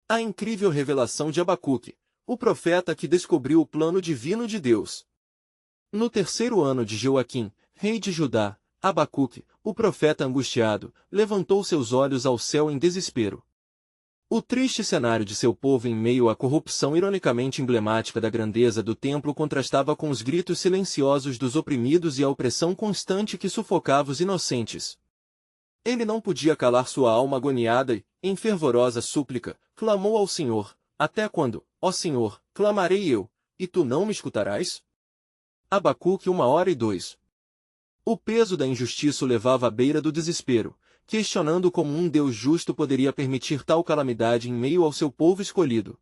A incrível revelação de Abacuque, o profeta que descobriu o plano divino de Deus. No terceiro ano de Joaquim, rei de Judá, Abacuque, o profeta angustiado, levantou seus olhos ao céu em desespero. O triste cenário de seu povo em meio à corrupção ironicamente emblemática da grandeza do templo contrastava com os gritos silenciosos dos oprimidos e a opressão constante que sufocava os inocentes. Ele não podia calar sua alma agoniada e, em fervorosa súplica, clamou ao Senhor: Até quando, ó Senhor, clamarei eu, e tu não me escutarás? Abacuque 1h02. O peso da injustiça o levava à beira do desespero, questionando como um Deus justo poderia permitir tal calamidade em meio ao seu povo escolhido.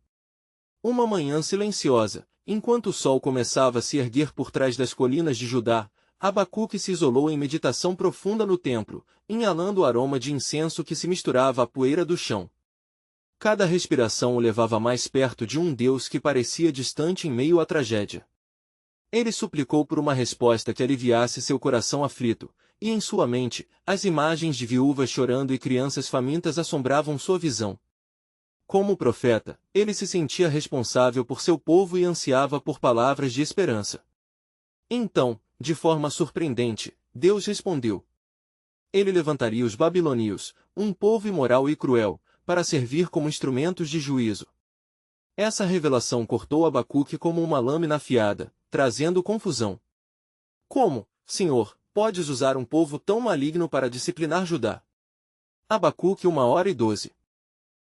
Uma manhã silenciosa, enquanto o sol começava a se erguer por trás das colinas de Judá, Abacuque se isolou em meditação profunda no templo, inalando o aroma de incenso que se misturava à poeira do chão. Cada respiração o levava mais perto de um Deus que parecia distante em meio à tragédia. Ele suplicou por uma resposta que aliviasse seu coração aflito, e em sua mente, as imagens de viúvas chorando e crianças famintas assombravam sua visão. Como profeta, ele se sentia responsável por seu povo e ansiava por palavras de esperança. Então, de forma surpreendente, Deus respondeu. Ele levantaria os babilônios, um povo imoral e cruel, para servir como instrumentos de juízo. Essa revelação cortou Abacuque como uma lâmina afiada, trazendo confusão. Como, Senhor, podes usar um povo tão maligno para disciplinar Judá? Abacuque 1h12.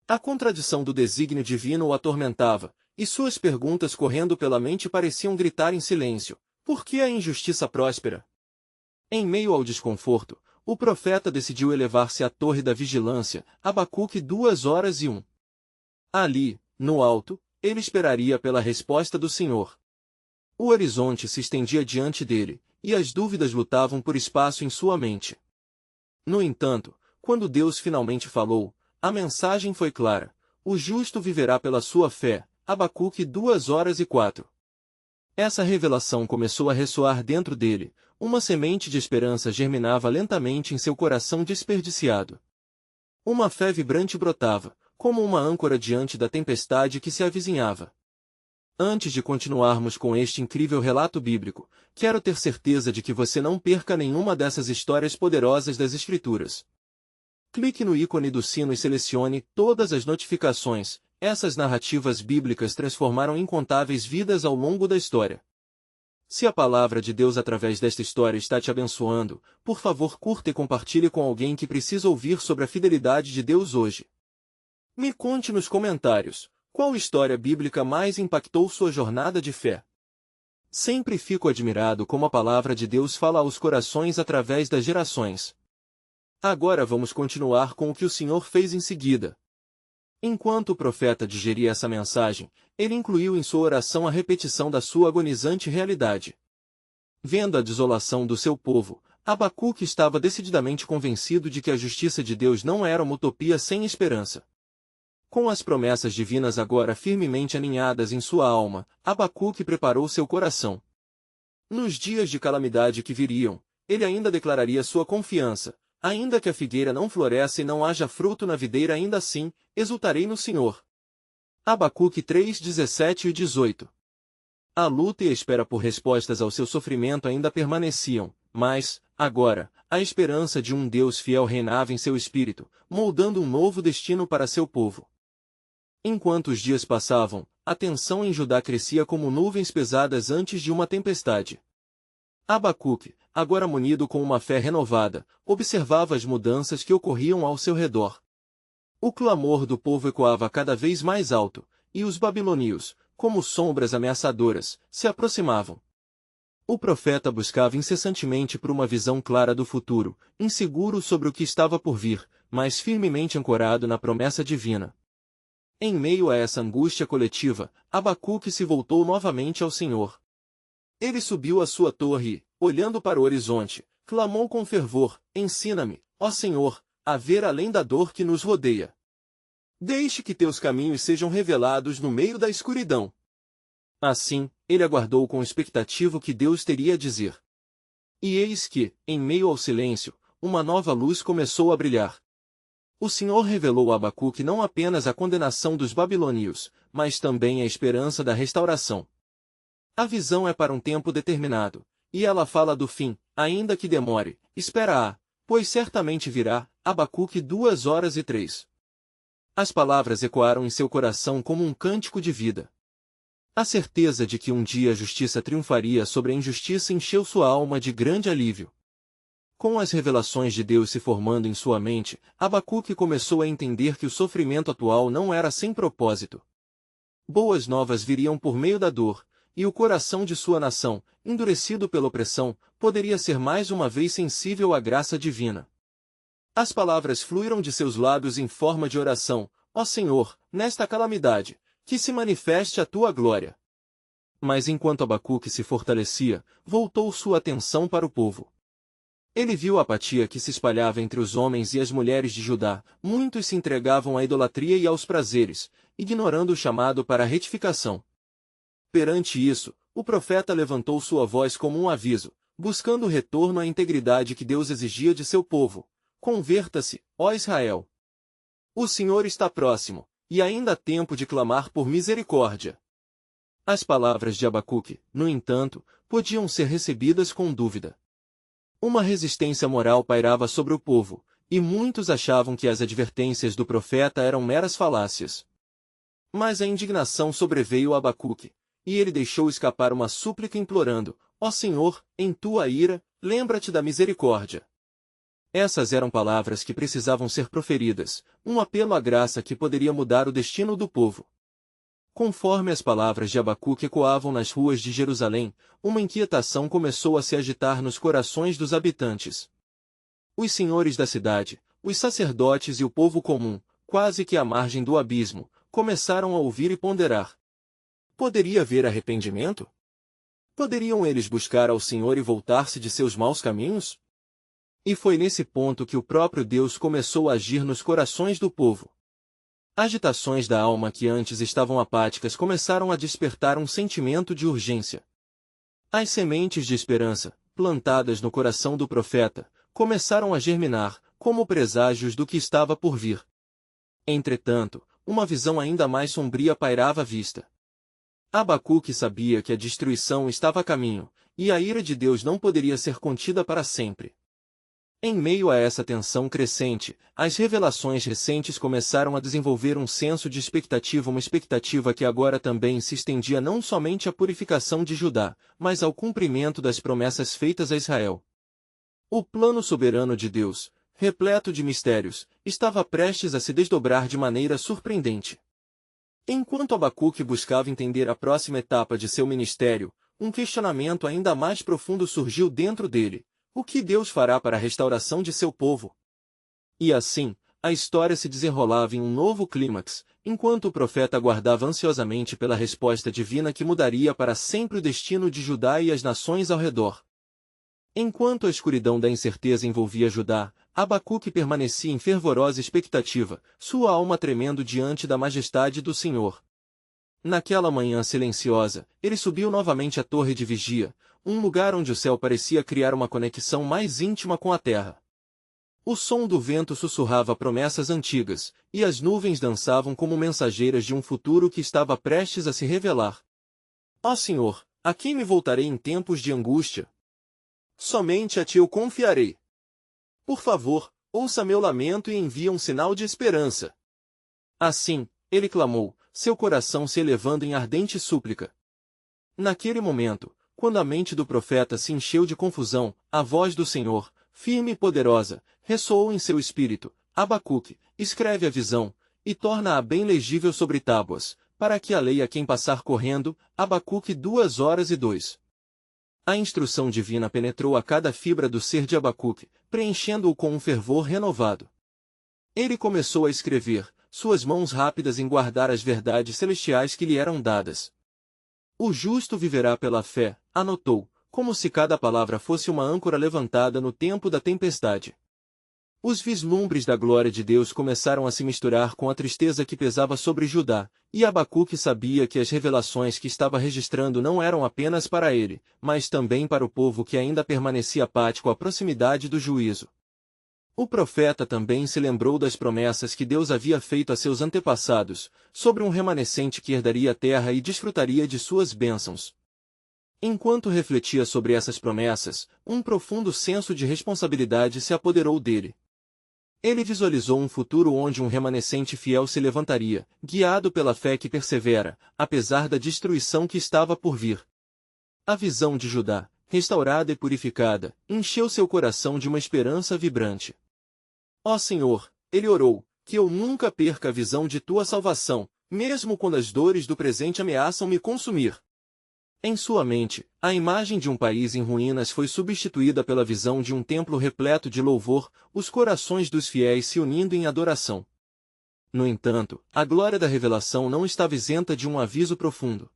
A contradição do desígnio divino o atormentava, e suas perguntas correndo pela mente pareciam gritar em silêncio: por que a injustiça próspera? Em meio ao desconforto, o profeta decidiu elevar-se à torre da vigilância, Abacuque 2h01. Ali, no alto, ele esperaria pela resposta do Senhor. O horizonte se estendia diante dele, e as dúvidas lutavam por espaço em sua mente. No entanto, quando Deus finalmente falou, a mensagem foi clara: o justo viverá pela sua fé. Abacuque 2h04. Essa revelação começou a ressoar dentro dele, uma semente de esperança germinava lentamente em seu coração desperdiciado. Uma fé vibrante brotava, como uma âncora diante da tempestade que se avizinhava. Antes de continuarmos com este incrível relato bíblico, quero ter certeza de que você não perca nenhuma dessas histórias poderosas das Escrituras. Clique no ícone do sino e selecione todas as notificações. Essas narrativas bíblicas transformaram incontáveis vidas ao longo da história. Se a palavra de Deus através desta história está te abençoando, por favor curta e compartilhe com alguém que precisa ouvir sobre a fidelidade de Deus hoje. Me conte nos comentários, qual história bíblica mais impactou sua jornada de fé? Sempre fico admirado como a palavra de Deus fala aos corações através das gerações. Agora vamos continuar com o que o Senhor fez em seguida. Enquanto o profeta digeria essa mensagem, ele incluiu em sua oração a repetição da sua agonizante realidade. Vendo a desolação do seu povo, Abacuque estava decididamente convencido de que a justiça de Deus não era uma utopia sem esperança. Com as promessas divinas agora firmemente aninhadas em sua alma, Abacuque preparou seu coração. Nos dias de calamidade que viriam, ele ainda declararia sua confiança: ainda que a figueira não floresça e não haja fruto na videira, ainda assim, exultarei no Senhor. Abacuque 3:17 e 18. A luta e a espera por respostas ao seu sofrimento ainda permaneciam, mas, agora, a esperança de um Deus fiel reinava em seu espírito, moldando um novo destino para seu povo. Enquanto os dias passavam, a tensão em Judá crescia como nuvens pesadas antes de uma tempestade. Abacuque, agora munido com uma fé renovada, observava as mudanças que ocorriam ao seu redor. O clamor do povo ecoava cada vez mais alto, e os babilônios, como sombras ameaçadoras, se aproximavam. O profeta buscava incessantemente por uma visão clara do futuro, inseguro sobre o que estava por vir, mas firmemente ancorado na promessa divina. Em meio a essa angústia coletiva, Abacuque se voltou novamente ao Senhor. Ele subiu à sua torre e, olhando para o horizonte, clamou com fervor: ensina-me, ó Senhor, a ver além da dor que nos rodeia. Deixe que teus caminhos sejam revelados no meio da escuridão. Assim, ele aguardou com expectativa o que Deus teria a dizer. E eis que, em meio ao silêncio, uma nova luz começou a brilhar. O Senhor revelou a Abacuque não apenas a condenação dos babilônios, mas também a esperança da restauração. A visão é para um tempo determinado, e ela fala do fim, ainda que demore, espera-a, pois certamente virá. Abacuque 2:3. As palavras ecoaram em seu coração como um cântico de vida. A certeza de que um dia a justiça triunfaria sobre a injustiça encheu sua alma de grande alívio. Com as revelações de Deus se formando em sua mente, Abacuque começou a entender que o sofrimento atual não era sem propósito. Boas novas viriam por meio da dor, e o coração de sua nação, endurecido pela opressão, poderia ser mais uma vez sensível à graça divina. As palavras fluíram de seus lábios em forma de oração: ó Senhor, nesta calamidade, que se manifeste a tua glória. Mas enquanto Abacuque se fortalecia, voltou sua atenção para o povo. Ele viu a apatia que se espalhava entre os homens e as mulheres de Judá. Muitos se entregavam à idolatria e aos prazeres, ignorando o chamado para a retificação. Perante isso, o profeta levantou sua voz como um aviso, buscando o retorno à integridade que Deus exigia de seu povo. Converta-se, ó Israel! O Senhor está próximo, e ainda há tempo de clamar por misericórdia. As palavras de Abacuque, no entanto, podiam ser recebidas com dúvida. Uma resistência moral pairava sobre o povo, e muitos achavam que as advertências do profeta eram meras falácias. Mas a indignação sobreveio a Abacuque, e ele deixou escapar uma súplica implorando: ó Senhor, em tua ira, lembra-te da misericórdia. Essas eram palavras que precisavam ser proferidas, um apelo à graça que poderia mudar o destino do povo. Conforme as palavras de Abacuque ecoavam nas ruas de Jerusalém, uma inquietação começou a se agitar nos corações dos habitantes. Os senhores da cidade, os sacerdotes e o povo comum, quase que à margem do abismo, começaram a ouvir e ponderar. Poderia haver arrependimento? Poderiam eles buscar ao Senhor e voltar-se de seus maus caminhos? E foi nesse ponto que o próprio Deus começou a agir nos corações do povo. Agitações da alma que antes estavam apáticas começaram a despertar um sentimento de urgência. As sementes de esperança, plantadas no coração do profeta, começaram a germinar, como preságios do que estava por vir. Entretanto, uma visão ainda mais sombria pairava à vista. Abacuque sabia que a destruição estava a caminho, e a ira de Deus não poderia ser contida para sempre. Em meio a essa tensão crescente, as revelações recentes começaram a desenvolver um senso de expectativa, uma expectativa que agora também se estendia não somente à purificação de Judá, mas ao cumprimento das promessas feitas a Israel. O plano soberano de Deus, repleto de mistérios, estava prestes a se desdobrar de maneira surpreendente. Enquanto Abacuque buscava entender a próxima etapa de seu ministério, um questionamento ainda mais profundo surgiu dentro dele: o que Deus fará para a restauração de seu povo? E assim, a história se desenrolava em um novo clímax, enquanto o profeta aguardava ansiosamente pela resposta divina que mudaria para sempre o destino de Judá e as nações ao redor. Enquanto a escuridão da incerteza envolvia Judá, Abacuque permanecia em fervorosa expectativa, sua alma tremendo diante da majestade do Senhor. Naquela manhã silenciosa, ele subiu novamente à torre de vigia, um lugar onde o céu parecia criar uma conexão mais íntima com a terra. O som do vento sussurrava promessas antigas, e as nuvens dançavam como mensageiras de um futuro que estava prestes a se revelar. Ó Senhor, a quem me voltarei em tempos de angústia? Somente a ti eu confiarei. Por favor, ouça meu lamento e envia um sinal de esperança. Assim, ele clamou, seu coração se elevando em ardente súplica. Naquele momento, quando a mente do profeta se encheu de confusão, a voz do Senhor, firme e poderosa, ressoou em seu espírito: Abacuque, escreve a visão, e torna-a bem legível sobre tábuas, para que a leia quem passar correndo. Abacuque 2:2. A instrução divina penetrou a cada fibra do ser de Abacuque, preenchendo-o com um fervor renovado. Ele começou a escrever, suas mãos rápidas em guardar as verdades celestiais que lhe eram dadas. O justo viverá pela fé, anotou, como se cada palavra fosse uma âncora levantada no tempo da tempestade. Os vislumbres da glória de Deus começaram a se misturar com a tristeza que pesava sobre Judá, e Abacuque sabia que as revelações que estava registrando não eram apenas para ele, mas também para o povo que ainda permanecia apático à proximidade do juízo. O profeta também se lembrou das promessas que Deus havia feito a seus antepassados, sobre um remanescente que herdaria a terra e desfrutaria de suas bênçãos. Enquanto refletia sobre essas promessas, um profundo senso de responsabilidade se apoderou dele. Ele visualizou um futuro onde um remanescente fiel se levantaria, guiado pela fé que persevera, apesar da destruição que estava por vir. A visão de Judá, restaurada e purificada, encheu seu coração de uma esperança vibrante. Ó Senhor, ele orou, que eu nunca perca a visão de tua salvação, mesmo quando as dores do presente ameaçam me consumir. Em sua mente, a imagem de um país em ruínas foi substituída pela visão de um templo repleto de louvor, os corações dos fiéis se unindo em adoração. No entanto, a glória da revelação não estava isenta de um aviso profundo.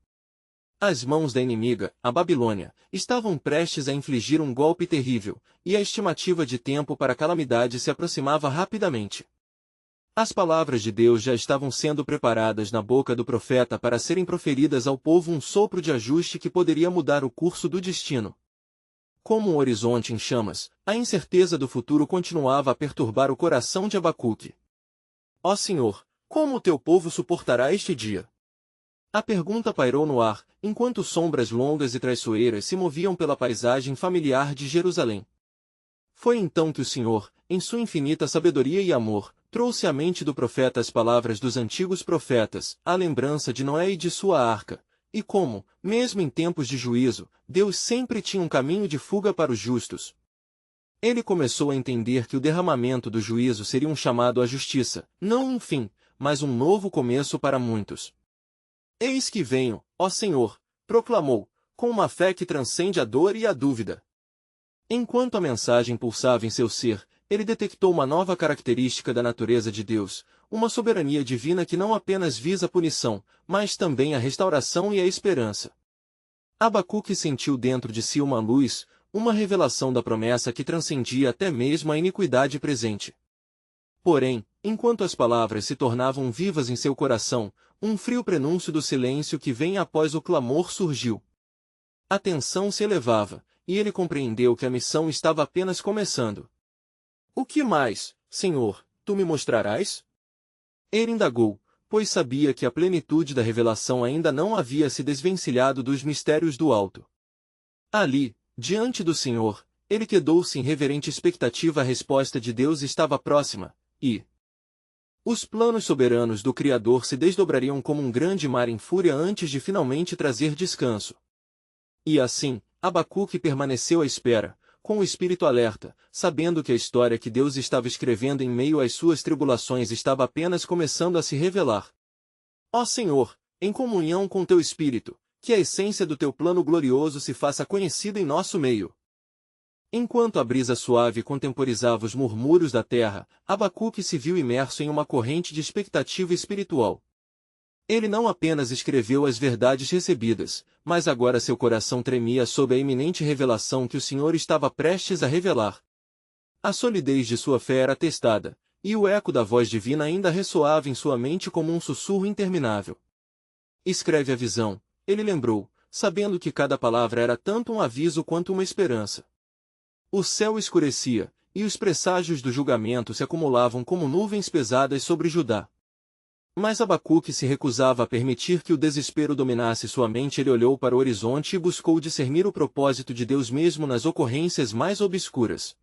As mãos da inimiga, a Babilônia, estavam prestes a infligir um golpe terrível, e a estimativa de tempo para a calamidade se aproximava rapidamente. As palavras de Deus já estavam sendo preparadas na boca do profeta para serem proferidas ao povo, um sopro de ajuste que poderia mudar o curso do destino. Como um horizonte em chamas, a incerteza do futuro continuava a perturbar o coração de Abacuque. Ó Senhor, como o teu povo suportará este dia? A pergunta pairou no ar, enquanto sombras longas e traiçoeiras se moviam pela paisagem familiar de Jerusalém. Foi então que o Senhor, em sua infinita sabedoria e amor, trouxe à mente do profeta as palavras dos antigos profetas, a lembrança de Noé e de sua arca, e como, mesmo em tempos de juízo, Deus sempre tinha um caminho de fuga para os justos. Ele começou a entender que o derramamento do juízo seria um chamado à justiça, não um fim, mas um novo começo para muitos. Eis que venho, ó Senhor, proclamou, com uma fé que transcende a dor e a dúvida. Enquanto a mensagem pulsava em seu ser, ele detectou uma nova característica da natureza de Deus, uma soberania divina que não apenas visa a punição, mas também a restauração e a esperança. Abacuque sentiu dentro de si uma luz, uma revelação da promessa que transcendia até mesmo a iniquidade presente. Porém, enquanto as palavras se tornavam vivas em seu coração, um frio prenúncio do silêncio que vem após o clamor surgiu. A tensão se elevava, e ele compreendeu que a missão estava apenas começando. O que mais, Senhor, tu me mostrarás? Ele indagou, pois sabia que a plenitude da revelação ainda não havia se desvencilhado dos mistérios do alto. Ali, diante do Senhor, ele quedou-se em reverente expectativa. A resposta de Deus estava próxima, e os planos soberanos do Criador se desdobrariam como um grande mar em fúria antes de finalmente trazer descanso. E assim, Abacuque permaneceu à espera, com o espírito alerta, sabendo que a história que Deus estava escrevendo em meio às suas tribulações estava apenas começando a se revelar. Ó Senhor, em comunhão com teu espírito, que a essência do teu plano glorioso se faça conhecida em nosso meio. Enquanto a brisa suave contemporizava os murmúrios da terra, Abacuque se viu imerso em uma corrente de expectativa espiritual. Ele não apenas escreveu as verdades recebidas, mas agora seu coração tremia sob a iminente revelação que o Senhor estava prestes a revelar. A solidez de sua fé era testada, e o eco da voz divina ainda ressoava em sua mente como um sussurro interminável. Escreve a visão, ele lembrou, sabendo que cada palavra era tanto um aviso quanto uma esperança. O céu escurecia, e os presságios do julgamento se acumulavam como nuvens pesadas sobre Judá. Mas Abacuque se recusava a permitir que o desespero dominasse sua mente. Ele olhou para o horizonte e buscou discernir o propósito de Deus mesmo nas ocorrências mais obscuras.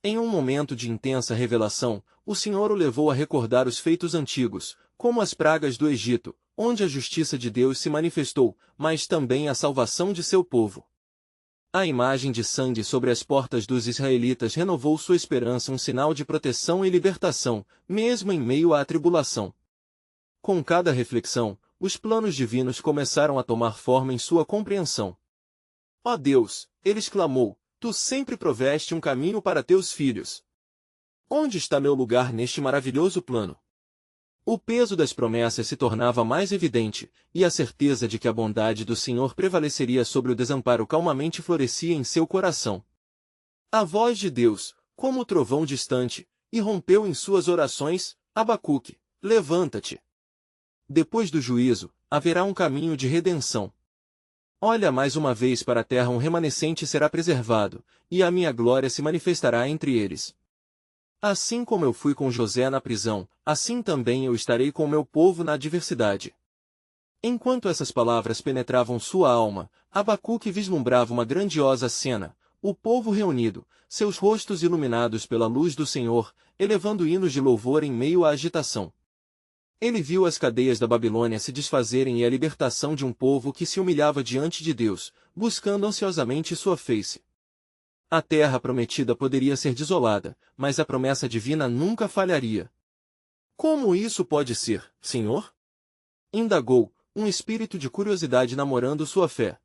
Em um momento de intensa revelação, o Senhor o levou a recordar os feitos antigos, como as pragas do Egito, onde a justiça de Deus se manifestou, mas também a salvação de seu povo. A imagem de sangue sobre as portas dos israelitas renovou sua esperança, um sinal de proteção e libertação, mesmo em meio à tribulação. Com cada reflexão, os planos divinos começaram a tomar forma em sua compreensão. Ó Deus, ele exclamou, tu sempre proveste um caminho para teus filhos. Onde está meu lugar neste maravilhoso plano? O peso das promessas se tornava mais evidente, e a certeza de que a bondade do Senhor prevaleceria sobre o desamparo calmamente florescia em seu coração. A voz de Deus, como o trovão distante, irrompeu em suas orações: Abacuque, levanta-te. Depois do juízo, haverá um caminho de redenção. Olha mais uma vez para a terra, um remanescente será preservado, e a minha glória se manifestará entre eles. Assim como eu fui com José na prisão, assim também eu estarei com meu povo na adversidade. Enquanto essas palavras penetravam sua alma, Abacuque vislumbrava uma grandiosa cena, o povo reunido, seus rostos iluminados pela luz do Senhor, elevando hinos de louvor em meio à agitação. Ele viu as cadeias da Babilônia se desfazerem e a libertação de um povo que se humilhava diante de Deus, buscando ansiosamente sua face. A terra prometida poderia ser desolada, mas a promessa divina nunca falharia. Como isso pode ser, Senhor? Indagou, um espírito de curiosidade namorando sua fé.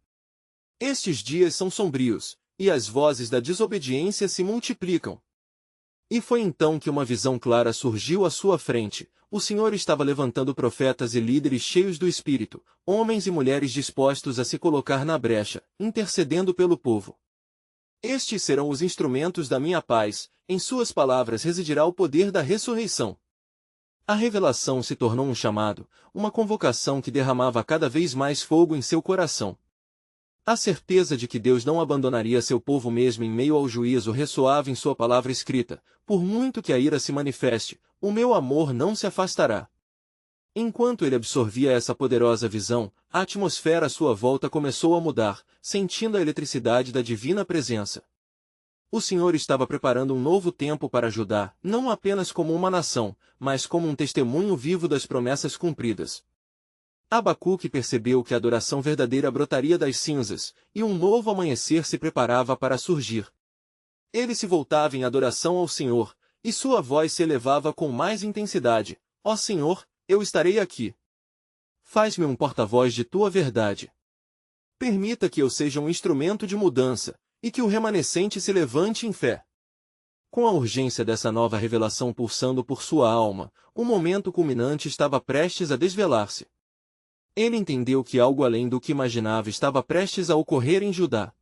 Estes dias são sombrios, e as vozes da desobediência se multiplicam. E foi então que uma visão clara surgiu à sua frente. O Senhor estava levantando profetas e líderes cheios do Espírito, homens e mulheres dispostos a se colocar na brecha, intercedendo pelo povo. Estes serão os instrumentos da minha paz, em suas palavras residirá o poder da ressurreição. A revelação se tornou um chamado, uma convocação que derramava cada vez mais fogo em seu coração. A certeza de que Deus não abandonaria seu povo mesmo em meio ao juízo ressoava em sua palavra escrita: por muito que a ira se manifeste, o meu amor não se afastará. Enquanto ele absorvia essa poderosa visão, a atmosfera à sua volta começou a mudar, sentindo a eletricidade da divina presença. O Senhor estava preparando um novo tempo para Judá, não apenas como uma nação, mas como um testemunho vivo das promessas cumpridas. Abacuque percebeu que a adoração verdadeira brotaria das cinzas, e um novo amanhecer se preparava para surgir. Ele se voltava em adoração ao Senhor, e sua voz se elevava com mais intensidade: ó Senhor, eu estarei aqui. Faz-me um porta-voz de tua verdade. Permita que eu seja um instrumento de mudança, e que o remanescente se levante em fé. Com a urgência dessa nova revelação pulsando por sua alma, o momento culminante estava prestes a desvelar-se. Ele entendeu que algo além do que imaginava estava prestes a ocorrer em Judá.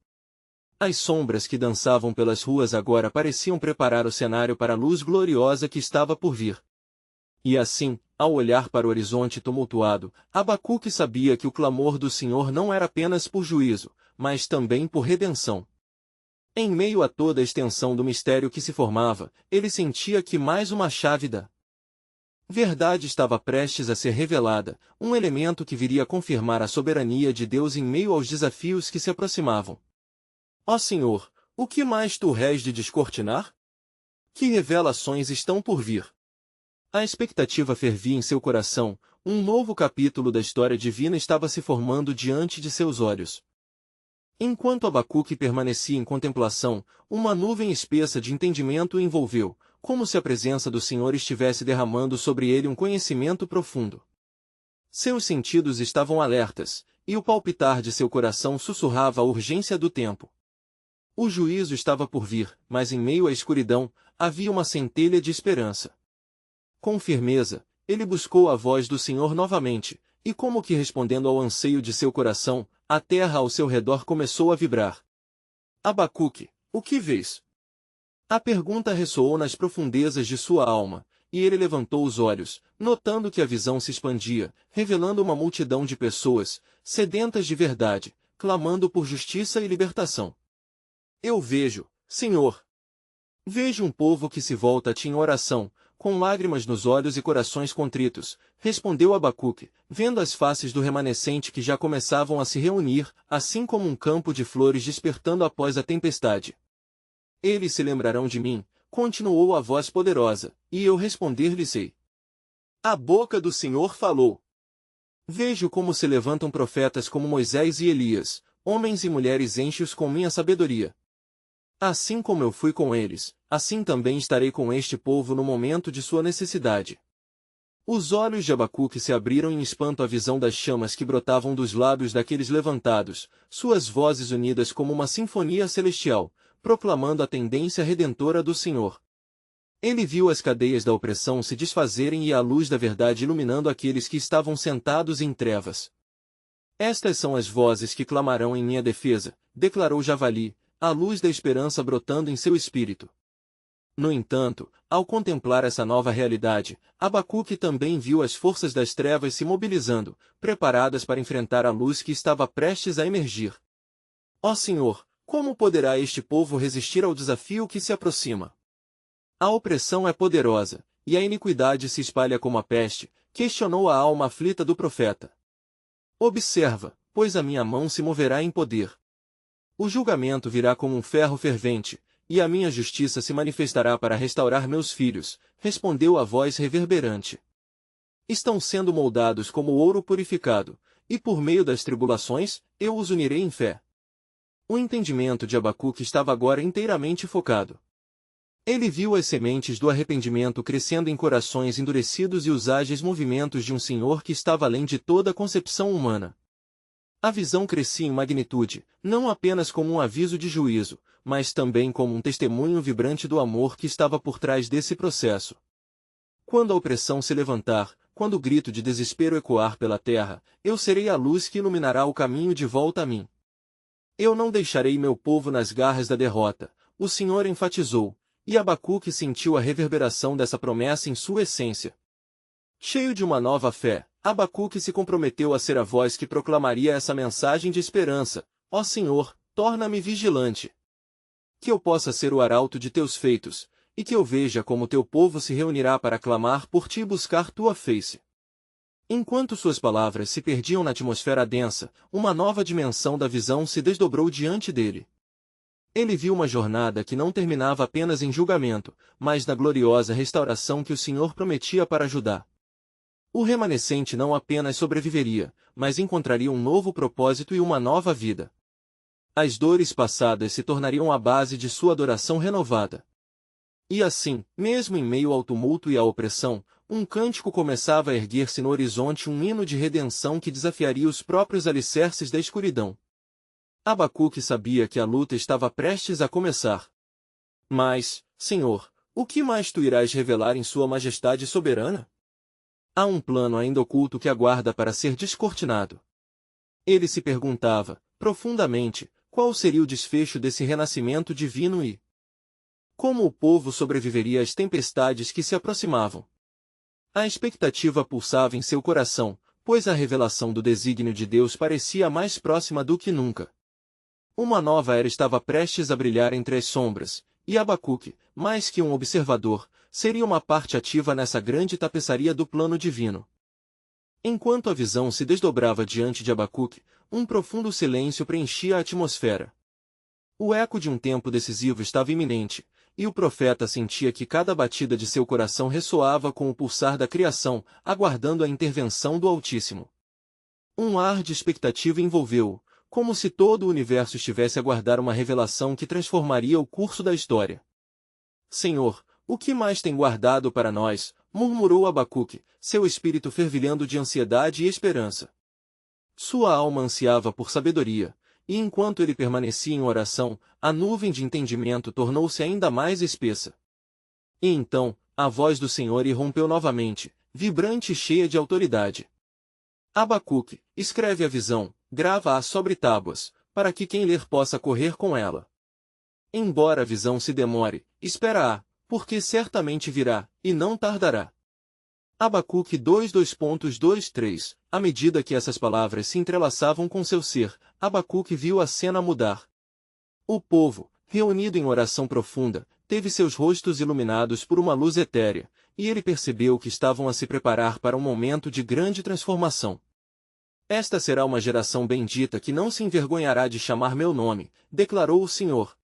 As sombras que dançavam pelas ruas agora pareciam preparar o cenário para a luz gloriosa que estava por vir. E assim, ao olhar para o horizonte tumultuado, Abacuque sabia que o clamor do Senhor não era apenas por juízo, mas também por redenção. Em meio a toda a extensão do mistério que se formava, ele sentia que mais uma chave da verdade estava prestes a ser revelada, um elemento que viria a confirmar a soberania de Deus em meio aos desafios que se aproximavam. Ó Senhor, o que mais tu rés de descortinar? Que revelações estão por vir? A expectativa fervia em seu coração, um novo capítulo da história divina estava se formando diante de seus olhos. Enquanto Abacuque permanecia em contemplação, uma nuvem espessa de entendimento o envolveu, como se a presença do Senhor estivesse derramando sobre ele um conhecimento profundo. Seus sentidos estavam alertas, e o palpitar de seu coração sussurrava a urgência do tempo. O juízo estava por vir, mas em meio à escuridão, havia uma centelha de esperança. Com firmeza, ele buscou a voz do Senhor novamente, e como que respondendo ao anseio de seu coração, a terra ao seu redor começou a vibrar. Abacuque, o que vês? A pergunta ressoou nas profundezas de sua alma, e ele levantou os olhos, notando que a visão se expandia, revelando uma multidão de pessoas, sedentas de verdade, clamando por justiça e libertação. Eu vejo, Senhor. Vejo um povo que se volta a ti em oração, com lágrimas nos olhos e corações contritos, respondeu Abacuque, vendo as faces do remanescente que já começavam a se reunir, assim como um campo de flores despertando após a tempestade. Eles se lembrarão de mim, continuou a voz poderosa, e eu responder-lhes-ei. A boca do Senhor falou. Vejo como se levantam profetas como Moisés e Elias, homens e mulheres enche-os com minha sabedoria. Assim como eu fui com eles, assim também estarei com este povo no momento de sua necessidade. Os olhos de Abacuque se abriram em espanto à visão das chamas que brotavam dos lábios daqueles levantados, suas vozes unidas como uma sinfonia celestial, proclamando a tendência redentora do Senhor. Ele viu as cadeias da opressão se desfazerem e a luz da verdade iluminando aqueles que estavam sentados em trevas. Estas são as vozes que clamarão em minha defesa, declarou Javali, a luz da esperança brotando em seu espírito. No entanto, ao contemplar essa nova realidade, Abacuque também viu as forças das trevas se mobilizando, preparadas para enfrentar a luz que estava prestes a emergir. Ó Senhor, como poderá este povo resistir ao desafio que se aproxima? A opressão é poderosa, e a iniquidade se espalha como a peste, questionou a alma aflita do profeta. Observa, pois a minha mão se moverá em poder. O julgamento virá como um ferro fervente, e a minha justiça se manifestará para restaurar meus filhos, respondeu a voz reverberante. Estão sendo moldados como ouro purificado, e por meio das tribulações, eu os unirei em fé. O entendimento de Abacuque estava agora inteiramente focado. Ele viu as sementes do arrependimento crescendo em corações endurecidos e os ágeis movimentos de um Senhor que estava além de toda a concepção humana. A visão crescia em magnitude, não apenas como um aviso de juízo, mas também como um testemunho vibrante do amor que estava por trás desse processo. Quando a opressão se levantar, quando o grito de desespero ecoar pela terra, eu serei a luz que iluminará o caminho de volta a mim. Eu não deixarei meu povo nas garras da derrota, o Senhor enfatizou, e Abacuque sentiu a reverberação dessa promessa em sua essência. Cheio de uma nova fé, Abacuque se comprometeu a ser a voz que proclamaria essa mensagem de esperança: ó Senhor, torna-me vigilante. Que eu possa ser o arauto de teus feitos, e que eu veja como teu povo se reunirá para clamar por ti e buscar tua face. Enquanto suas palavras se perdiam na atmosfera densa, uma nova dimensão da visão se desdobrou diante dele. Ele viu uma jornada que não terminava apenas em julgamento, mas na gloriosa restauração que o Senhor prometia para Judá. O remanescente não apenas sobreviveria, mas encontraria um novo propósito e uma nova vida. As dores passadas se tornariam a base de sua adoração renovada. E assim, mesmo em meio ao tumulto e à opressão, um cântico começava a erguer-se no horizonte, um hino de redenção que desafiaria os próprios alicerces da escuridão. Abacuque sabia que a luta estava prestes a começar. Mas, Senhor, o que mais tu irás revelar em sua majestade soberana? Há um plano ainda oculto que aguarda para ser descortinado. Ele se perguntava, profundamente, qual seria o desfecho desse renascimento divino e como o povo sobreviveria às tempestades que se aproximavam. A expectativa pulsava em seu coração, pois a revelação do desígnio de Deus parecia mais próxima do que nunca. Uma nova era estava prestes a brilhar entre as sombras, e Abacuque, mais que um observador, seria uma parte ativa nessa grande tapeçaria do plano divino. Enquanto a visão se desdobrava diante de Abacuque, um profundo silêncio preenchia a atmosfera. O eco de um tempo decisivo estava iminente, e o profeta sentia que cada batida de seu coração ressoava com o pulsar da criação, aguardando a intervenção do Altíssimo. Um ar de expectativa envolveu-o, como se todo o universo estivesse a aguardar uma revelação que transformaria o curso da história. Senhor, o que mais tem guardado para nós? Murmurou Abacuque, seu espírito fervilhando de ansiedade e esperança. Sua alma ansiava por sabedoria, e enquanto ele permanecia em oração, a nuvem de entendimento tornou-se ainda mais espessa. E então, a voz do Senhor irrompeu novamente, vibrante e cheia de autoridade. Abacuque, escreve a visão, grava-a sobre tábuas, para que quem ler possa correr com ela. Embora a visão se demore, espera-a, porque certamente virá, e não tardará. Abacuque 2:23. À medida que essas palavras se entrelaçavam com seu ser, Abacuque viu a cena mudar. O povo, reunido em oração profunda, teve seus rostos iluminados por uma luz etérea, e ele percebeu que estavam a se preparar para um momento de grande transformação. Esta será uma geração bendita que não se envergonhará de chamar meu nome, declarou o Senhor.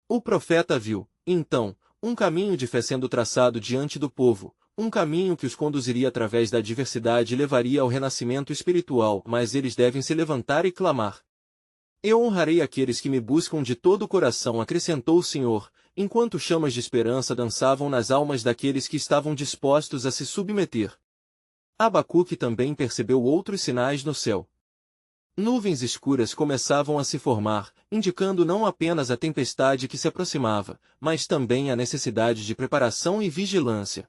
O profeta viu, então, um caminho de fé sendo traçado diante do povo, um caminho que os conduziria através da adversidade e levaria ao renascimento espiritual, mas eles devem se levantar e clamar. Eu honrarei aqueles que me buscam de todo o coração, acrescentou o Senhor, enquanto chamas de esperança dançavam nas almas daqueles que estavam dispostos a se submeter. Abacuque também percebeu outros sinais no céu. Nuvens escuras começavam a se formar, indicando não apenas a tempestade que se aproximava, mas também a necessidade de preparação e vigilância.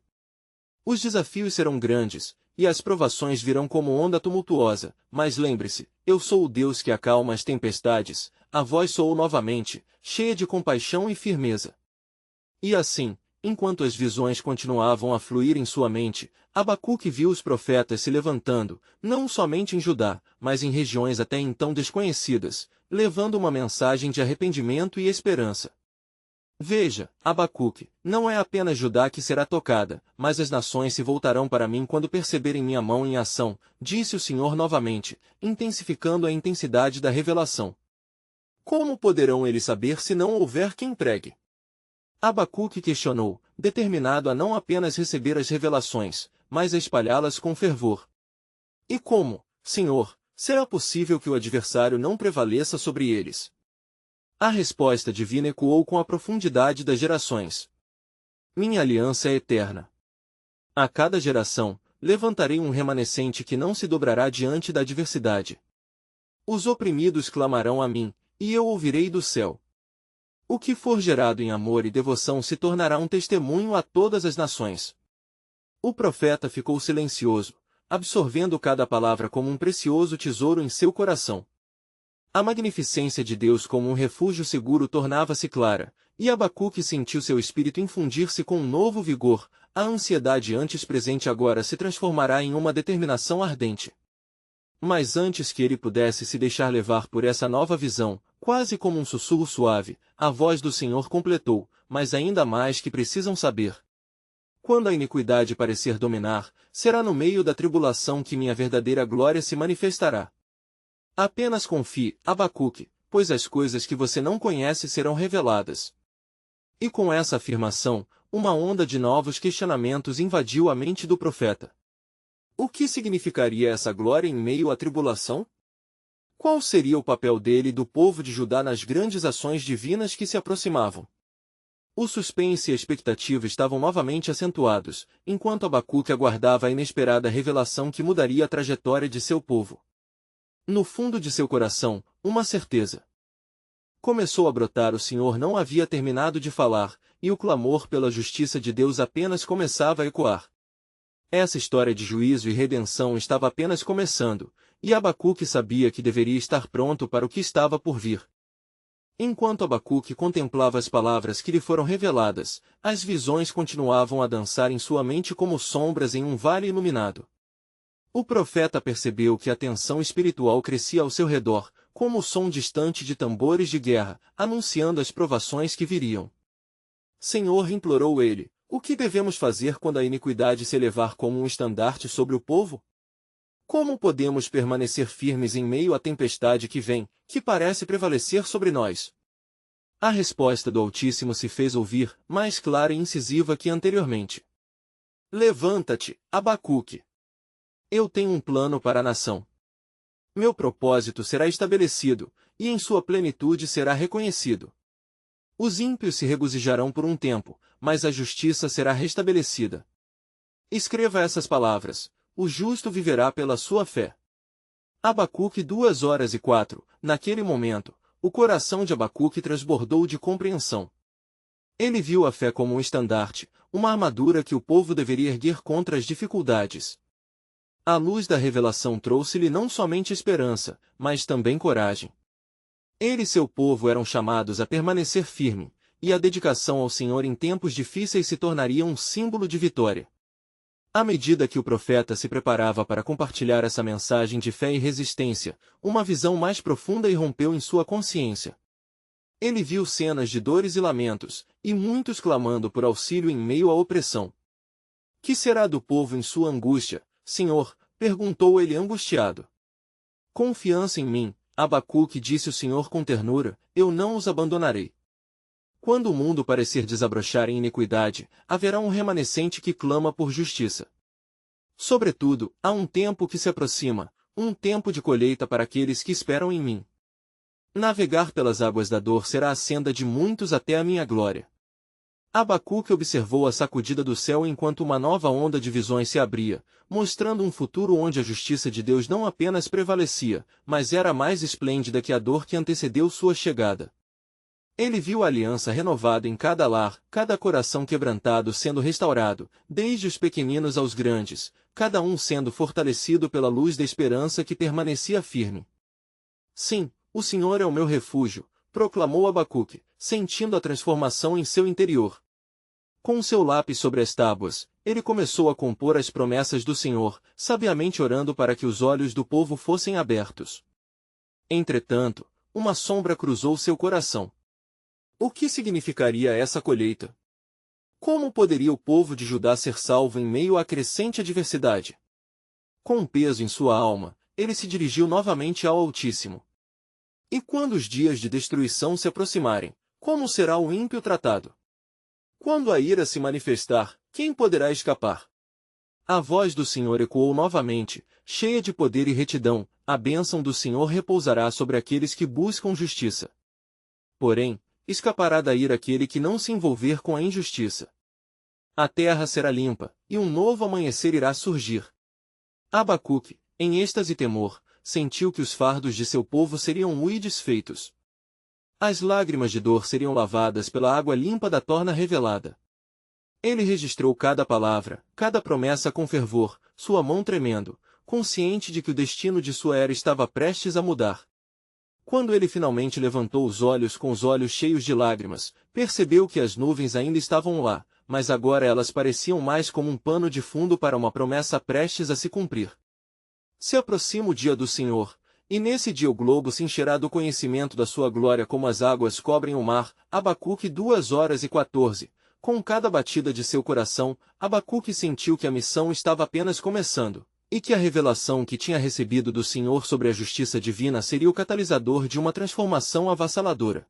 Os desafios serão grandes, e as provações virão como onda tumultuosa, mas lembre-se, eu sou o Deus que acalma as tempestades, a voz soou novamente, cheia de compaixão e firmeza. E assim, enquanto as visões continuavam a fluir em sua mente, Abacuque viu os profetas se levantando, não somente em Judá, mas em regiões até então desconhecidas, levando uma mensagem de arrependimento e esperança. Veja, Abacuque, não é apenas Judá que será tocada, mas as nações se voltarão para mim quando perceberem minha mão em ação, disse o Senhor novamente, intensificando a intensidade da revelação. Como poderão eles saber se não houver quem pregue? Abacuque questionou, determinado a não apenas receber as revelações, mas a espalhá-las com fervor. E como, Senhor, será possível que o adversário não prevaleça sobre eles? A resposta divina ecoou com a profundidade das gerações. Minha aliança é eterna. A cada geração, levantarei um remanescente que não se dobrará diante da adversidade. Os oprimidos clamarão a mim, e eu ouvirei do céu. O que for gerado em amor e devoção se tornará um testemunho a todas as nações. O profeta ficou silencioso, absorvendo cada palavra como um precioso tesouro em seu coração. A magnificência de Deus como um refúgio seguro tornava-se clara, e Abacuque sentiu seu espírito infundir-se com um novo vigor, a ansiedade antes presente agora se transformará em uma determinação ardente. Mas antes que ele pudesse se deixar levar por essa nova visão, quase como um sussurro suave, a voz do Senhor completou, mas ainda mais que precisam saber. Quando a iniquidade parecer dominar, será no meio da tribulação que minha verdadeira glória se manifestará. Apenas confie, Abacuque, pois as coisas que você não conhece serão reveladas. E com essa afirmação, uma onda de novos questionamentos invadiu a mente do profeta. O que significaria essa glória em meio à tribulação? Qual seria o papel dele e do povo de Judá nas grandes ações divinas que se aproximavam? O suspense e a expectativa estavam novamente acentuados, enquanto Abacuque aguardava a inesperada revelação que mudaria a trajetória de seu povo. No fundo de seu coração, uma certeza. Começou a brotar, o Senhor não havia terminado de falar, e o clamor pela justiça de Deus apenas começava a ecoar. Essa história de juízo e redenção estava apenas começando, e Abacuque sabia que deveria estar pronto para o que estava por vir. Enquanto Abacuque contemplava as palavras que lhe foram reveladas, as visões continuavam a dançar em sua mente como sombras em um vale iluminado. O profeta percebeu que a tensão espiritual crescia ao seu redor, como o som distante de tambores de guerra, anunciando as provações que viriam. Senhor, implorou ele, o que devemos fazer quando a iniquidade se elevar como um estandarte sobre o povo? Como podemos permanecer firmes em meio à tempestade que vem, que parece prevalecer sobre nós? A resposta do Altíssimo se fez ouvir, mais clara e incisiva que anteriormente. Levanta-te, Abacuque. Eu tenho um plano para a nação. Meu propósito será estabelecido, e em sua plenitude será reconhecido. Os ímpios se regozijarão por um tempo, mas a justiça será restabelecida. Escreva essas palavras: o justo viverá pela sua fé. Abacuque 2:04. Naquele momento, o coração de Abacuque transbordou de compreensão. Ele viu a fé como um estandarte, uma armadura que o povo deveria erguer contra as dificuldades. A luz da revelação trouxe-lhe não somente esperança, mas também coragem. Ele e seu povo eram chamados a permanecer firme, e a dedicação ao Senhor em tempos difíceis se tornaria um símbolo de vitória. À medida que o profeta se preparava para compartilhar essa mensagem de fé e resistência, uma visão mais profunda irrompeu em sua consciência. Ele viu cenas de dores e lamentos, e muitos clamando por auxílio em meio à opressão. Que será do povo em sua angústia, Senhor? Perguntou ele angustiado. Confiança em mim, Abacuque, disse o Senhor com ternura, eu não os abandonarei. Quando o mundo parecer desabrochar em iniquidade, haverá um remanescente que clama por justiça. Sobretudo, há um tempo que se aproxima, um tempo de colheita para aqueles que esperam em mim. Navegar pelas águas da dor será a senda de muitos até a minha glória. Abacuque observou a sacudida do céu enquanto uma nova onda de visões se abria, mostrando um futuro onde a justiça de Deus não apenas prevalecia, mas era mais esplêndida que a dor que antecedeu sua chegada. Ele viu a aliança renovada em cada lar, cada coração quebrantado sendo restaurado, desde os pequeninos aos grandes, cada um sendo fortalecido pela luz da esperança que permanecia firme. Sim, o Senhor é o meu refúgio, proclamou Abacuque, sentindo a transformação em seu interior. Com seu lápis sobre as tábuas, ele começou a compor as promessas do Senhor, sabiamente orando para que os olhos do povo fossem abertos. Entretanto, uma sombra cruzou seu coração. O que significaria essa colheita? Como poderia o povo de Judá ser salvo em meio à crescente adversidade? Com um peso em sua alma, ele se dirigiu novamente ao Altíssimo. E quando os dias de destruição se aproximarem, como será o ímpio tratado? Quando a ira se manifestar, quem poderá escapar? A voz do Senhor ecoou novamente, cheia de poder e retidão: a bênção do Senhor repousará sobre aqueles que buscam justiça. Porém, escapará da ira aquele que não se envolver com a injustiça. A terra será limpa, e um novo amanhecer irá surgir. Abacuque, em êxtase e temor, sentiu que os fardos de seu povo seriam desfeitos. As lágrimas de dor seriam lavadas pela água limpa da torna revelada. Ele registrou cada palavra, cada promessa com fervor, sua mão tremendo, consciente de que o destino de sua era estava prestes a mudar. Quando ele finalmente levantou os olhos com os olhos cheios de lágrimas, percebeu que as nuvens ainda estavam lá, mas agora elas pareciam mais como um pano de fundo para uma promessa prestes a se cumprir. Se aproxima o dia do Senhor, e nesse dia o globo se encherá do conhecimento da sua glória como as águas cobrem o mar. Abacuque 2:14. Com cada batida de seu coração, Abacuque sentiu que a missão estava apenas começando, e que a revelação que tinha recebido do Senhor sobre a justiça divina seria o catalisador de uma transformação avassaladora.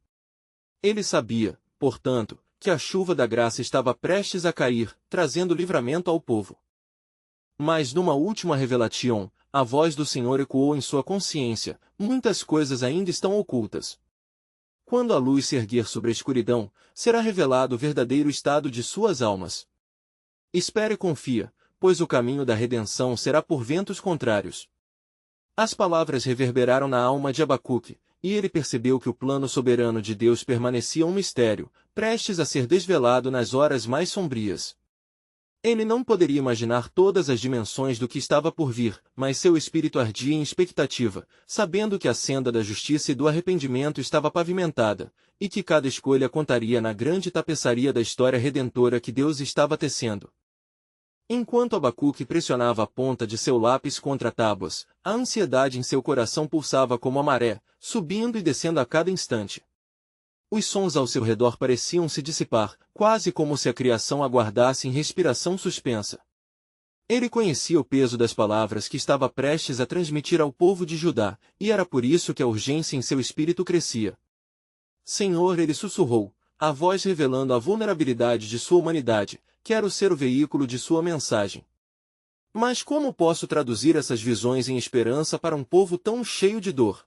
Ele sabia, portanto, que a chuva da graça estava prestes a cair, trazendo livramento ao povo. Mas numa última revelation, a voz do Senhor ecoou em sua consciência: muitas coisas ainda estão ocultas. Quando a luz se erguer sobre a escuridão, será revelado o verdadeiro estado de suas almas. Espere e confia, pois o caminho da redenção será por ventos contrários. As palavras reverberaram na alma de Abacuque, e ele percebeu que o plano soberano de Deus permanecia um mistério, prestes a ser desvelado nas horas mais sombrias. Ele não poderia imaginar todas as dimensões do que estava por vir, mas seu espírito ardia em expectativa, sabendo que a senda da justiça e do arrependimento estava pavimentada, e que cada escolha contaria na grande tapeçaria da história redentora que Deus estava tecendo. Enquanto Abacuque pressionava a ponta de seu lápis contra tábuas, a ansiedade em seu coração pulsava como a maré, subindo e descendo a cada instante. Os sons ao seu redor pareciam se dissipar, quase como se a criação aguardasse em respiração suspensa. Ele conhecia o peso das palavras que estava prestes a transmitir ao povo de Judá, e era por isso que a urgência em seu espírito crescia. Senhor, ele sussurrou, a voz revelando a vulnerabilidade de sua humanidade: quero ser o veículo de sua mensagem. Mas como posso traduzir essas visões em esperança para um povo tão cheio de dor?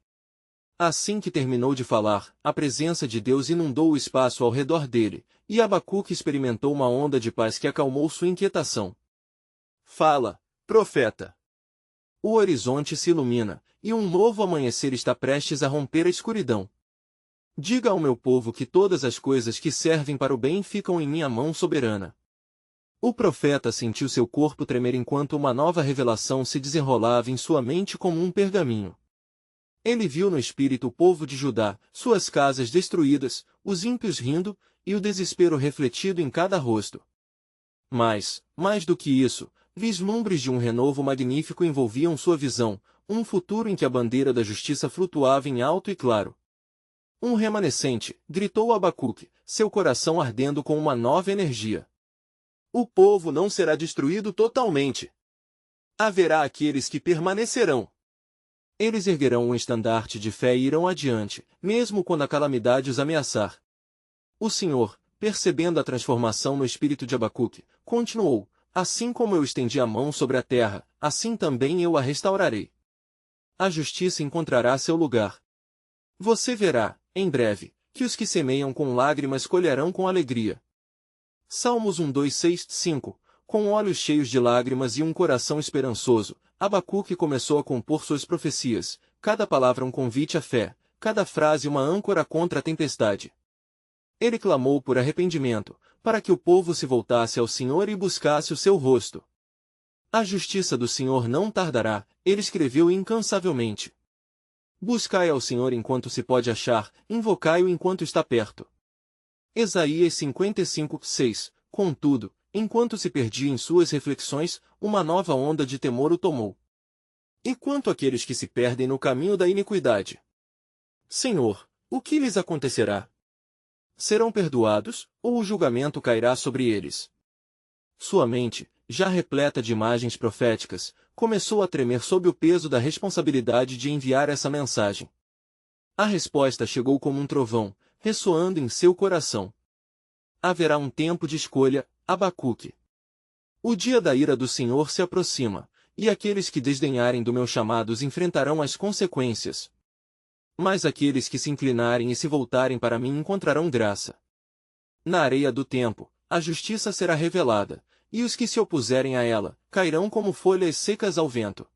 Assim que terminou de falar, a presença de Deus inundou o espaço ao redor dele, e Abacuque experimentou uma onda de paz que acalmou sua inquietação. Fala, profeta! O horizonte se ilumina, e um novo amanhecer está prestes a romper a escuridão. Diga ao meu povo que todas as coisas que servem para o bem ficam em minha mão soberana. O profeta sentiu seu corpo tremer enquanto uma nova revelação se desenrolava em sua mente como um pergaminho. Ele viu no espírito o povo de Judá, suas casas destruídas, os ímpios rindo, e o desespero refletido em cada rosto. Mas, mais do que isso, vislumbres de um renovo magnífico envolviam sua visão, um futuro em que a bandeira da justiça flutuava em alto e claro. Um remanescente, gritou Abacuque, seu coração ardendo com uma nova energia. O povo não será destruído totalmente. Haverá aqueles que permanecerão. Eles erguerão um estandarte de fé e irão adiante, mesmo quando a calamidade os ameaçar. O Senhor, percebendo a transformação no espírito de Abacuque, continuou: assim como eu estendi a mão sobre a terra, assim também eu a restaurarei. A justiça encontrará seu lugar. Você verá, em breve, que os que semeiam com lágrimas colherão com alegria. Salmos 1:2-6-5. Com olhos cheios de lágrimas e um coração esperançoso, Abacuque começou a compor suas profecias, cada palavra um convite à fé, cada frase uma âncora contra a tempestade. Ele clamou por arrependimento, para que o povo se voltasse ao Senhor e buscasse o seu rosto. A justiça do Senhor não tardará, ele escreveu incansavelmente. Buscai ao Senhor enquanto se pode achar, invocai-o enquanto está perto. Isaías 55:6. Contudo, enquanto se perdia em suas reflexões, uma nova onda de temor o tomou. E quanto àqueles que se perdem no caminho da iniquidade? Senhor, o que lhes acontecerá? Serão perdoados, ou o julgamento cairá sobre eles? Sua mente, já repleta de imagens proféticas, começou a tremer sob o peso da responsabilidade de enviar essa mensagem. A resposta chegou como um trovão, ressoando em seu coração. Haverá um tempo de escolha, Abacuque. O dia da ira do Senhor se aproxima, e aqueles que desdenharem do meu chamado enfrentarão as consequências. Mas aqueles que se inclinarem e se voltarem para mim encontrarão graça. Na areia do tempo, a justiça será revelada, e os que se opuserem a ela, cairão como folhas secas ao vento.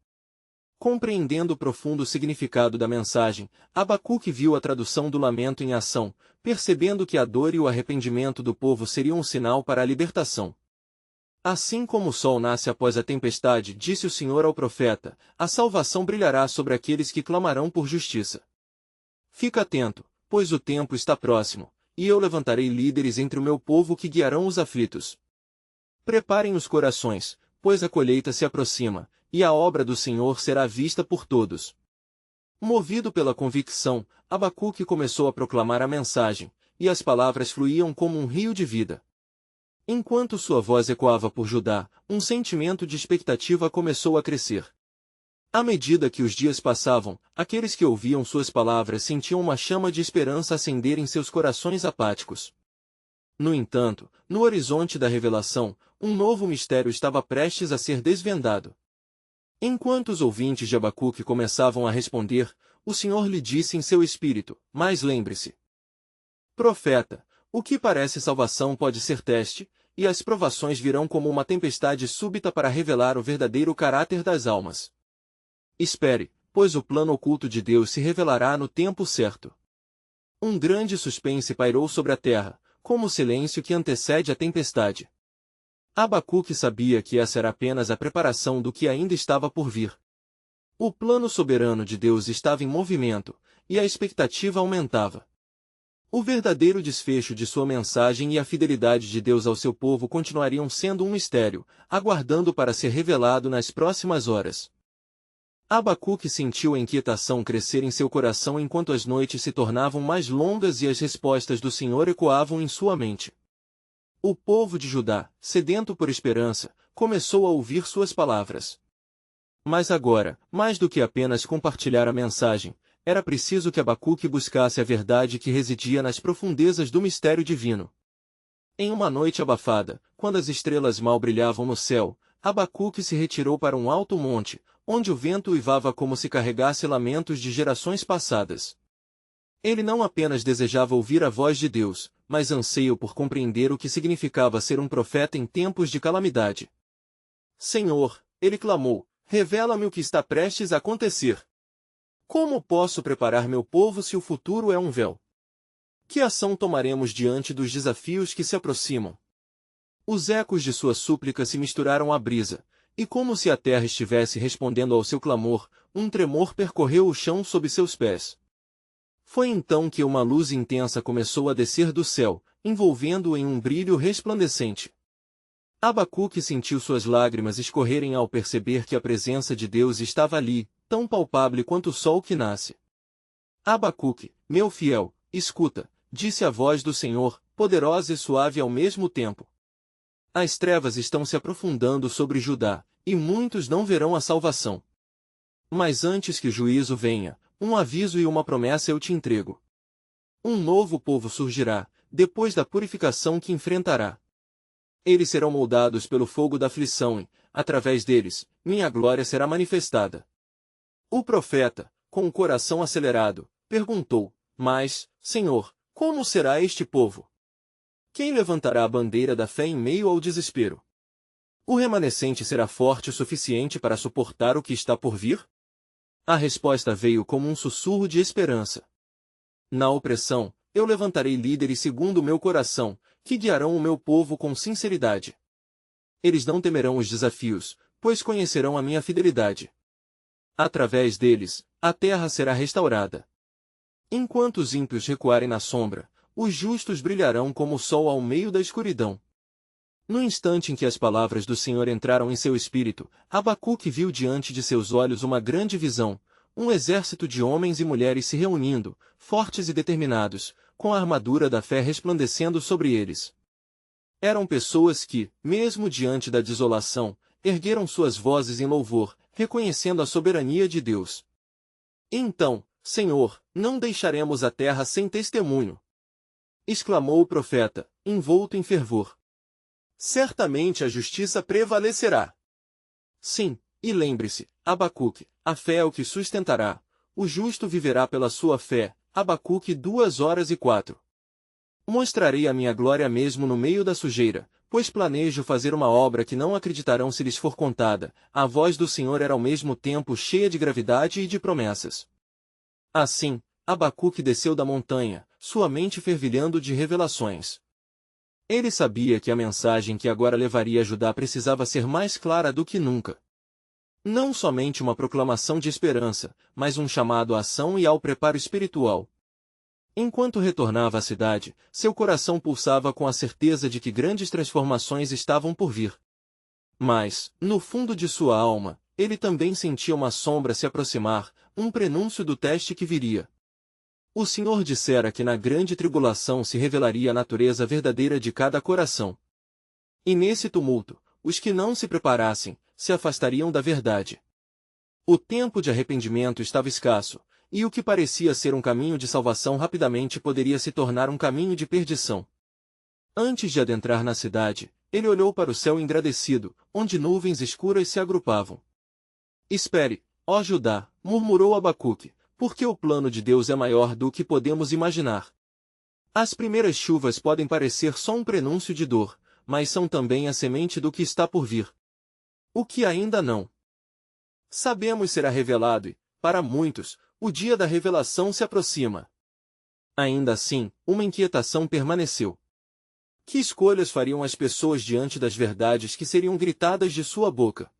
Compreendendo o profundo significado da mensagem, Abacuque viu a tradução do lamento em ação, percebendo que a dor e o arrependimento do povo seriam um sinal para a libertação. Assim como o sol nasce após a tempestade, disse o Senhor ao profeta, a salvação brilhará sobre aqueles que clamarão por justiça. Fica atento, pois o tempo está próximo, e eu levantarei líderes entre o meu povo que guiarão os aflitos. Preparem os corações, pois a colheita se aproxima, e a obra do Senhor será vista por todos. Movido pela convicção, Abacuque começou a proclamar a mensagem, e as palavras fluíam como um rio de vida. Enquanto sua voz ecoava por Judá, um sentimento de expectativa começou a crescer. À medida que os dias passavam, aqueles que ouviam suas palavras sentiam uma chama de esperança acender em seus corações apáticos. No entanto, no horizonte da revelação, um novo mistério estava prestes a ser desvendado. Enquanto os ouvintes de Abacuque começavam a responder, o Senhor lhe disse em seu espírito, mas lembre-se. Profeta, o que parece salvação pode ser teste, e as provações virão como uma tempestade súbita para revelar o verdadeiro caráter das almas. Espere, pois o plano oculto de Deus se revelará no tempo certo. Um grande suspense pairou sobre a terra, como o silêncio que antecede a tempestade. Abacuque sabia que essa era apenas a preparação do que ainda estava por vir. O plano soberano de Deus estava em movimento, e a expectativa aumentava. O verdadeiro desfecho de sua mensagem e a fidelidade de Deus ao seu povo continuariam sendo um mistério, aguardando para ser revelado nas próximas horas. Abacuque sentiu a inquietação crescer em seu coração enquanto as noites se tornavam mais longas e as respostas do Senhor ecoavam em sua mente. O povo de Judá, sedento por esperança, começou a ouvir suas palavras. Mas agora, mais do que apenas compartilhar a mensagem, era preciso que Abacuque buscasse a verdade que residia nas profundezas do mistério divino. Em uma noite abafada, quando as estrelas mal brilhavam no céu, Abacuque se retirou para um alto monte, onde o vento uivava como se carregasse lamentos de gerações passadas. Ele não apenas desejava ouvir a voz de Deus, mas anseio por compreender o que significava ser um profeta em tempos de calamidade. Senhor, ele clamou, revela-me o que está prestes a acontecer. Como posso preparar meu povo se o futuro é um véu? Que ação tomaremos diante dos desafios que se aproximam? Os ecos de sua súplica se misturaram à brisa, e como se a terra estivesse respondendo ao seu clamor, um tremor percorreu o chão sob seus pés. Foi então que uma luz intensa começou a descer do céu, envolvendo-o em um brilho resplandecente. Abacuque sentiu suas lágrimas escorrerem ao perceber que a presença de Deus estava ali, tão palpável quanto o sol que nasce. Abacuque, meu fiel, escuta, disse a voz do Senhor, poderosa e suave ao mesmo tempo. As trevas estão se aprofundando sobre Judá, e muitos não verão a salvação. Mas antes que o juízo venha, um aviso e uma promessa eu te entrego. Um novo povo surgirá, depois da purificação que enfrentará. Eles serão moldados pelo fogo da aflição e, através deles, minha glória será manifestada. O profeta, com o coração acelerado, perguntou, mas, Senhor, como será este povo? Quem levantará a bandeira da fé em meio ao desespero? O remanescente será forte o suficiente para suportar o que está por vir? A resposta veio como um sussurro de esperança. Na opressão, eu levantarei líderes segundo o meu coração, que guiarão o meu povo com sinceridade. Eles não temerão os desafios, pois conhecerão a minha fidelidade. Através deles, a terra será restaurada. Enquanto os ímpios recuarem na sombra, os justos brilharão como o sol ao meio da escuridão. No instante em que as palavras do Senhor entraram em seu espírito, Abacuque viu diante de seus olhos uma grande visão, um exército de homens e mulheres se reunindo, fortes e determinados, com a armadura da fé resplandecendo sobre eles. Eram pessoas que, mesmo diante da desolação, ergueram suas vozes em louvor, reconhecendo a soberania de Deus. Então, Senhor, não deixaremos a terra sem testemunho! Exclamou o profeta, envolto em fervor. Certamente a justiça prevalecerá. Sim, e lembre-se, Abacuque, a fé é o que sustentará. O justo viverá pela sua fé. Abacuque 2:04. Mostrarei a minha glória mesmo no meio da sujeira, pois planejo fazer uma obra que não acreditarão se lhes for contada. A voz do Senhor era ao mesmo tempo cheia de gravidade e de promessas. Assim, Abacuque desceu da montanha, sua mente fervilhando de revelações. Ele sabia que a mensagem que agora levaria a Judá precisava ser mais clara do que nunca. Não somente uma proclamação de esperança, mas um chamado à ação e ao preparo espiritual. Enquanto retornava à cidade, seu coração pulsava com a certeza de que grandes transformações estavam por vir. Mas, no fundo de sua alma, ele também sentia uma sombra se aproximar, um prenúncio do teste que viria. O Senhor dissera que na grande tribulação se revelaria a natureza verdadeira de cada coração. E nesse tumulto, os que não se preparassem, se afastariam da verdade. O tempo de arrependimento estava escasso, e o que parecia ser um caminho de salvação rapidamente poderia se tornar um caminho de perdição. Antes de adentrar na cidade, ele olhou para o céu engrandecido, onde nuvens escuras se agrupavam. Espere, ó Judá, murmurou Abacuque, porque o plano de Deus é maior do que podemos imaginar. As primeiras chuvas podem parecer só um prenúncio de dor, mas são também a semente do que está por vir. O que ainda não sabemos será revelado e, para muitos, o dia da revelação se aproxima. Ainda assim, uma inquietação permaneceu. Que escolhas fariam as pessoas diante das verdades que seriam gritadas de sua boca?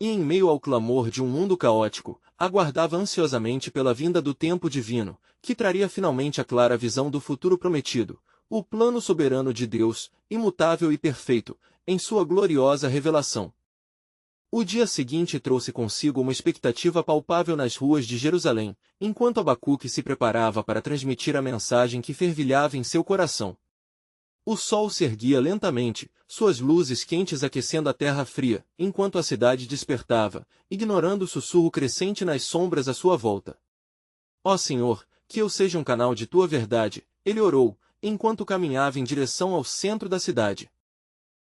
E em meio ao clamor de um mundo caótico, aguardava ansiosamente pela vinda do tempo divino, que traria finalmente a clara visão do futuro prometido, o plano soberano de Deus, imutável e perfeito, em sua gloriosa revelação. O dia seguinte trouxe consigo uma expectativa palpável nas ruas de Jerusalém, enquanto Abacuque se preparava para transmitir a mensagem que fervilhava em seu coração. O sol se erguia lentamente, suas luzes quentes aquecendo a terra fria, enquanto a cidade despertava, ignorando o sussurro crescente nas sombras à sua volta. Ó Senhor, que eu seja um canal de tua verdade, ele orou, enquanto caminhava em direção ao centro da cidade.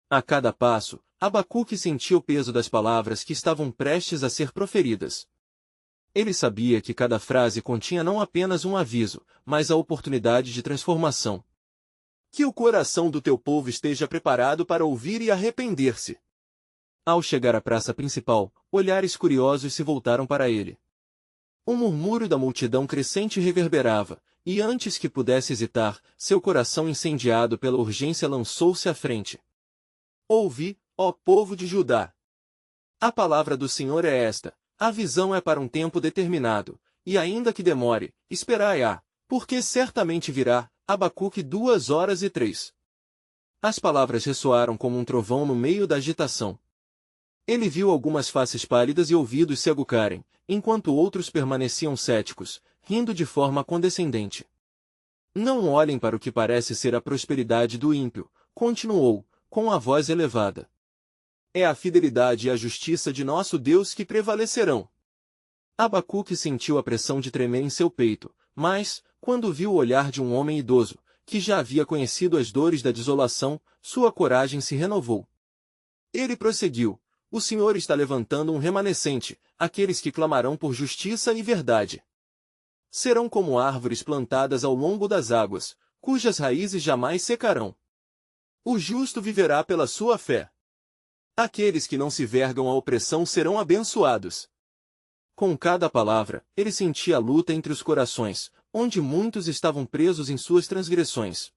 A cada passo, Abacuque sentia o peso das palavras que estavam prestes a ser proferidas. Ele sabia que cada frase continha não apenas um aviso, mas a oportunidade de transformação. Que o coração do teu povo esteja preparado para ouvir e arrepender-se. Ao chegar à praça principal, olhares curiosos se voltaram para ele. Um murmúrio da multidão crescente reverberava, e antes que pudesse hesitar, seu coração incendiado pela urgência lançou-se à frente. Ouvi, ó povo de Judá! A palavra do Senhor é esta, a visão é para um tempo determinado, e ainda que demore, esperai-a, porque certamente virá. Abacuque 2:03. As palavras ressoaram como um trovão no meio da agitação. Ele viu algumas faces pálidas e ouvidos se aguçarem, enquanto outros permaneciam céticos, rindo de forma condescendente. Não olhem para o que parece ser a prosperidade do ímpio, continuou, com a voz elevada. É a fidelidade e a justiça de nosso Deus que prevalecerão. Abacuque sentiu a pressão de tremer em seu peito, mas, quando viu o olhar de um homem idoso, que já havia conhecido as dores da desolação, sua coragem se renovou. Ele prosseguiu: o Senhor está levantando um remanescente, aqueles que clamarão por justiça e verdade. Serão como árvores plantadas ao longo das águas, cujas raízes jamais secarão. O justo viverá pela sua fé. Aqueles que não se vergam à opressão serão abençoados. Com cada palavra, ele sentia a luta entre os corações, onde muitos estavam presos em suas transgressões.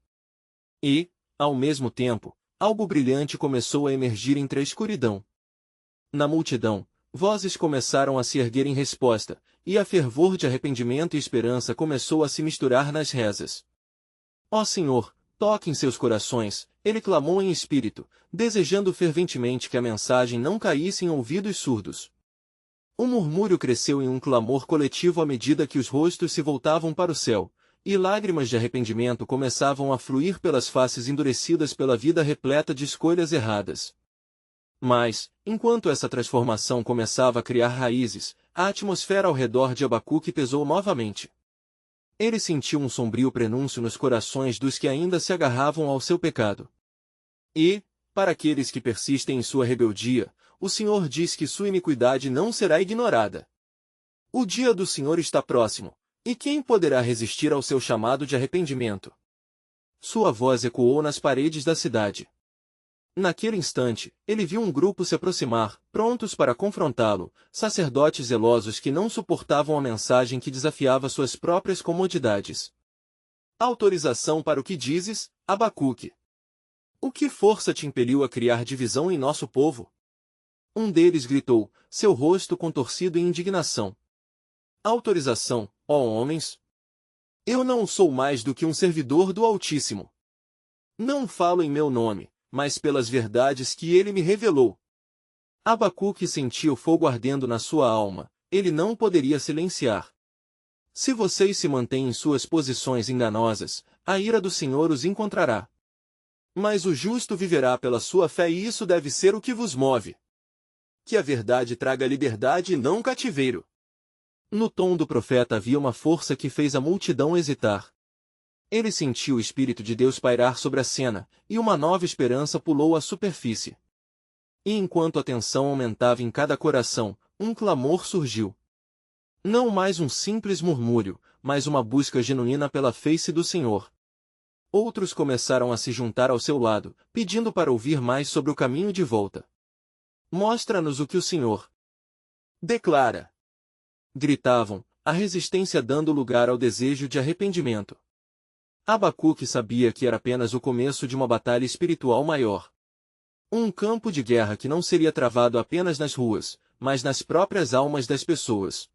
E, ao mesmo tempo, algo brilhante começou a emergir entre a escuridão. Na multidão, vozes começaram a se erguer em resposta, e a fervor de arrependimento e esperança começou a se misturar nas rezas. Ó Senhor, toque em seus corações, ele clamou em espírito, desejando ferventemente que a mensagem não caísse em ouvidos surdos. O murmúrio cresceu em um clamor coletivo à medida que os rostos se voltavam para o céu, e lágrimas de arrependimento começavam a fluir pelas faces endurecidas pela vida repleta de escolhas erradas. Mas, enquanto essa transformação começava a criar raízes, a atmosfera ao redor de Abacuque pesou novamente. Ele sentiu um sombrio prenúncio nos corações dos que ainda se agarravam ao seu pecado. E, para aqueles que persistem em sua rebeldia, o Senhor diz que sua iniquidade não será ignorada. O dia do Senhor está próximo, e quem poderá resistir ao seu chamado de arrependimento? Sua voz ecoou nas paredes da cidade. Naquele instante, ele viu um grupo se aproximar, prontos para confrontá-lo, sacerdotes zelosos que não suportavam a mensagem que desafiava suas próprias comodidades. Autorização para o que dizes, Abacuque? O que força te impeliu a criar divisão em nosso povo? Um deles gritou, seu rosto contorcido em indignação. Autorização, ó homens? Eu não sou mais do que um servidor do Altíssimo. Não falo em meu nome, mas pelas verdades que ele me revelou. Abacuque sentia o fogo ardendo na sua alma, ele não poderia silenciar. Se vocês se mantêm em suas posições enganosas, a ira do Senhor os encontrará. Mas o justo viverá pela sua fé e isso deve ser o que vos move. Que a verdade traga liberdade e não cativeiro. No tom do profeta havia uma força que fez a multidão hesitar. Ele sentiu o Espírito de Deus pairar sobre a cena, e uma nova esperança pulou à superfície. E enquanto a tensão aumentava em cada coração, um clamor surgiu. Não mais um simples murmúrio, mas uma busca genuína pela face do Senhor. Outros começaram a se juntar ao seu lado, pedindo para ouvir mais sobre o caminho de volta. Mostra-nos o que o Senhor declara. Gritavam, a resistência dando lugar ao desejo de arrependimento. Abacuque sabia que era apenas o começo de uma batalha espiritual maior. Um campo de guerra que não seria travado apenas nas ruas, mas nas próprias almas das pessoas.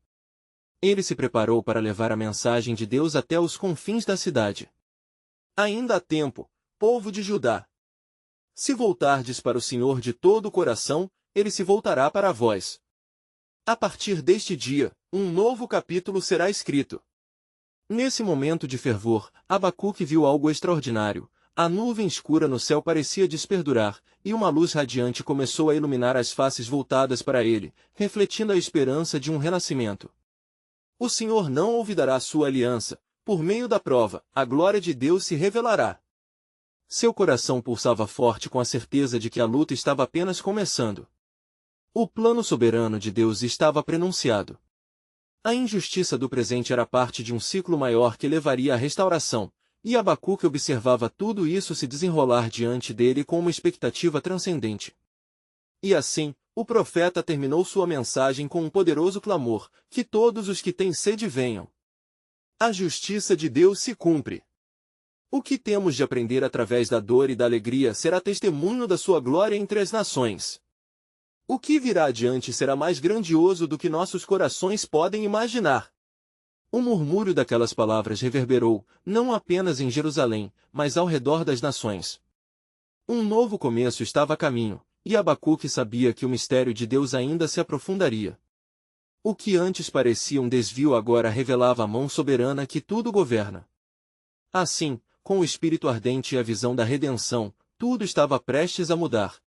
Ele se preparou para levar a mensagem de Deus até os confins da cidade. Ainda há tempo, povo de Judá. Se voltardes para o Senhor de todo o coração, ele se voltará para vós. A partir deste dia, um novo capítulo será escrito. Nesse momento de fervor, Abacuque viu algo extraordinário. A nuvem escura no céu parecia desperdurar, e uma luz radiante começou a iluminar as faces voltadas para ele, refletindo a esperança de um renascimento. O Senhor não olvidará sua aliança, por meio da prova, a glória de Deus se revelará. Seu coração pulsava forte com a certeza de que a luta estava apenas começando. O plano soberano de Deus estava prenunciado. A injustiça do presente era parte de um ciclo maior que levaria à restauração, e Abacuque observava tudo isso se desenrolar diante dele com uma expectativa transcendente. E assim, o profeta terminou sua mensagem com um poderoso clamor, que todos os que têm sede venham. A justiça de Deus se cumpre. O que temos de aprender através da dor e da alegria será testemunho da sua glória entre as nações. O que virá adiante será mais grandioso do que nossos corações podem imaginar. O murmúrio daquelas palavras reverberou, não apenas em Jerusalém, mas ao redor das nações. Um novo começo estava a caminho, e Abacuque sabia que o mistério de Deus ainda se aprofundaria. O que antes parecia um desvio agora revelava a mão soberana que tudo governa. Assim, com o espírito ardente e a visão da redenção, tudo estava prestes a mudar.